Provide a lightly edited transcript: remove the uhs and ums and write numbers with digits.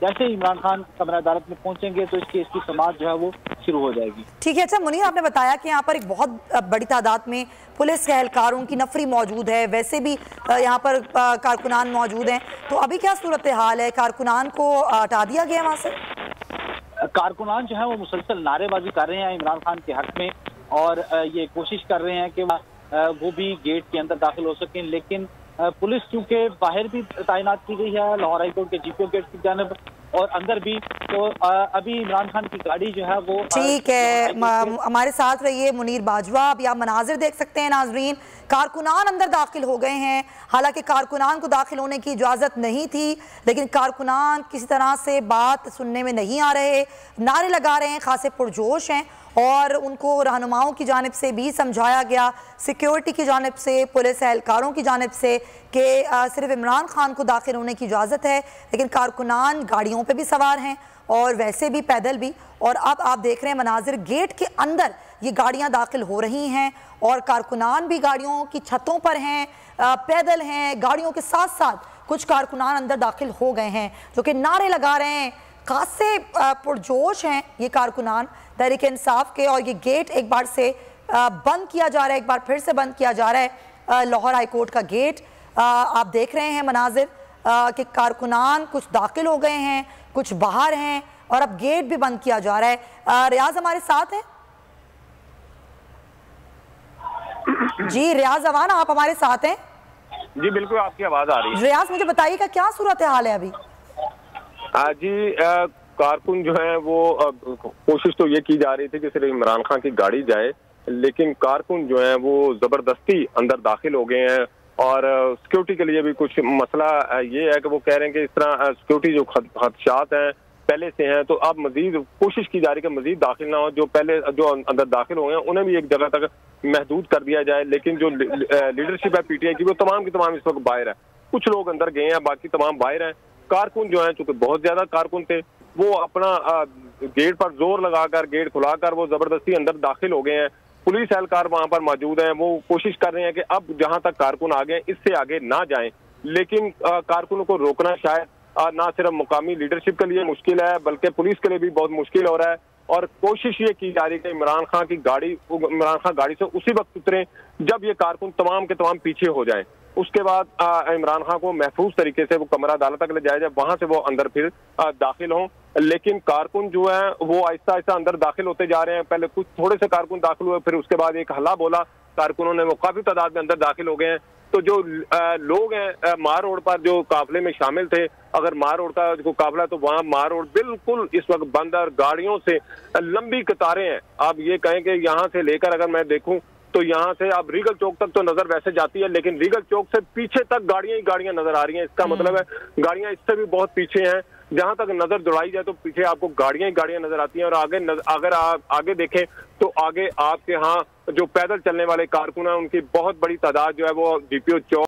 जैसे ही इमरान खान कमरा अदालत में पहुंचेंगे तो इस केस की समाअत जो है वो शुरू हो जाएगी। ठीक है। अच्छा मुनीर, आपने बताया कि यहाँ पर एक बहुत बड़ी तादाद में पुलिस के एहलकारों की नफरी मौजूद है, वैसे भी यहाँ पर कारकुनान मौजूद हैं, तो अभी क्या सूरत हाल है? कारकुनान को हटा दिया गया वहाँ से? कारकुनान जो है वो मुसलसल नारेबाजी कर रहे हैं इमरान खान के हक में और ये कोशिश कर रहे हैं कि वो भी गेट के अंदर दाखिल हो सकें, लेकिन पुलिस चूंकि बाहर भी तैनात की गई है लाहौर हाई कोर्ट के जीपीओ गेट की जानिब और अंदर भी, तो अभी इमरान खान की गाड़ी जो है वो ठीक है। हमारे साथ रहिए मुनीर बाजवा। अभी आप मनाजिर देख सकते हैं नाजरीन, कारकुनान अंदर दाखिल हो गए हैं। हालांकि कारकुनान को दाखिल होने की इजाज़त नहीं थी, लेकिन कारकुनान किसी तरह से बात सुनने में नहीं आ रहे, नारे लगा रहे हैं, खासे पुरजोश हैं और उनको रहनुमाओं की जानिब से भी समझाया गया, सिक्योरिटी की जानिब से, पुलिस एहलकारों की जानिब से कि सिर्फ इमरान खान को दाखिल होने की इजाज़त है, लेकिन कारकुनान गाड़ियों पे भी सवार हैं और वैसे भी पैदल भी। और अब आप देख रहे हैं मनाजिर, गेट के अंदर ये गाड़ियाँ दाखिल हो रही हैं और कारकुनान भी गाड़ियों की छतों पर हैं, पैदल हैं, गाड़ियों के साथ साथ कुछ कारकुनान अंदर दाखिल हो गए हैं जो कि नारे लगा रहे हैं। खासे पुरजोश हैं ये कारकुनान तहरीक इंसाफ के। और ये गेट एक बार से बंद किया जा रहा है, एक बार फिर से बंद किया जा रहा है लाहौर हाई कोर्ट का गेट। आप देख रहे हैं मनाजिर कि कारकुनान कुछ दाखिल हो गए हैं, कुछ बाहर हैं और अब गेट भी बंद किया जा रहा है। रियाज हमारे साथ हैं जी। रियाज अवान, आप हमारे साथ हैं जी? बिल्कुल, आपकी आवाज आ रही है। रियाज, मुझे बताइएगा क्या सूरत हाल है अभी? जी, कारकुन जो है वो कोशिश तो ये की जा रही थी कि सिर्फ इमरान खान की गाड़ी जाए, लेकिन कारकुन जो है वो जबरदस्ती अंदर दाखिल हो गए हैं। और सिक्योरिटी के लिए भी कुछ मसला ये है कि वो कह रहे हैं कि इस तरह सिक्योरिटी जो खदशात हैं पहले से हैं, तो अब मजीद कोशिश की जा रही है कि मजीद दाखिल ना हो। जो पहले जो अंदर दाखिल हो गए उन्हें भी एक जगह तक महदूद कर दिया जाए, लेकिन जो लीडरशिप है पीटीआई की वो तमाम की तमाम इस वक्त बाहर है। कुछ लोग अंदर गए हैं, बाकी तमाम बाहर हैं। कारकुन जो है चूंकि बहुत ज्यादा कारकुन थे, वो अपना गेट पर जोर लगाकर, गेट खुलाकर वो जबरदस्ती अंदर दाखिल हो गए हैं। पुलिस एहलकार वहां पर मौजूद हैं, वो कोशिश कर रहे हैं कि अब जहां तक कारकुन आ गए इससे आगे ना जाएं, लेकिन कारकुनों को रोकना शायद ना सिर्फ मुकामी लीडरशिप के लिए मुश्किल है बल्कि पुलिस के लिए भी बहुत मुश्किल हो रहा है। और कोशिश ये की जा रही है कि इमरान खान गाड़ी से उसी वक्त उतरे जब ये कारकुन तमाम के तमाम पीछे हो जाएं। उसके बाद इमरान खान को महफूज तरीके से वो कमरा अदालत तक ले जाया जाए, वहां से वो अंदर फिर दाखिल हों। लेकिन कारकुन जो है वो आहिस्ता आहिस्ता अंदर दाखिल होते जा रहे हैं। पहले कुछ थोड़े से कारकुन दाखिल हुए, फिर उसके बाद एक हल्ला बोला कारकुनों ने, वो काफी तादाद में अंदर दाखिल हो गए हैं। तो जो लोग हैं मार रोड पर जो काफिले में शामिल थे, अगर मार रोड का जो काफिला, तो वहाँ मार रोड बिल्कुल इस वक्त बंद है, गाड़ियों से लंबी कतारें हैं। आप ये कहें कि यहाँ से लेकर अगर मैं देखूं तो यहाँ से अब रीगल चौक तक तो नजर वैसे जाती है, लेकिन रीगल चौक से पीछे तक गाड़ियां ही गाड़ियां नजर आ रही हैं। इसका मतलब है गाड़ियां इससे भी बहुत पीछे हैं। जहां तक नजर दौड़ाई जाए तो पीछे आपको गाड़ियां ही गाड़ियां नजर आती हैं। और अगर आप आगे देखें तो आगे आपके यहाँ जो पैदल चलने वाले कारकुन हैं उनकी बहुत बड़ी तादाद जो है वो जीपीओ चौक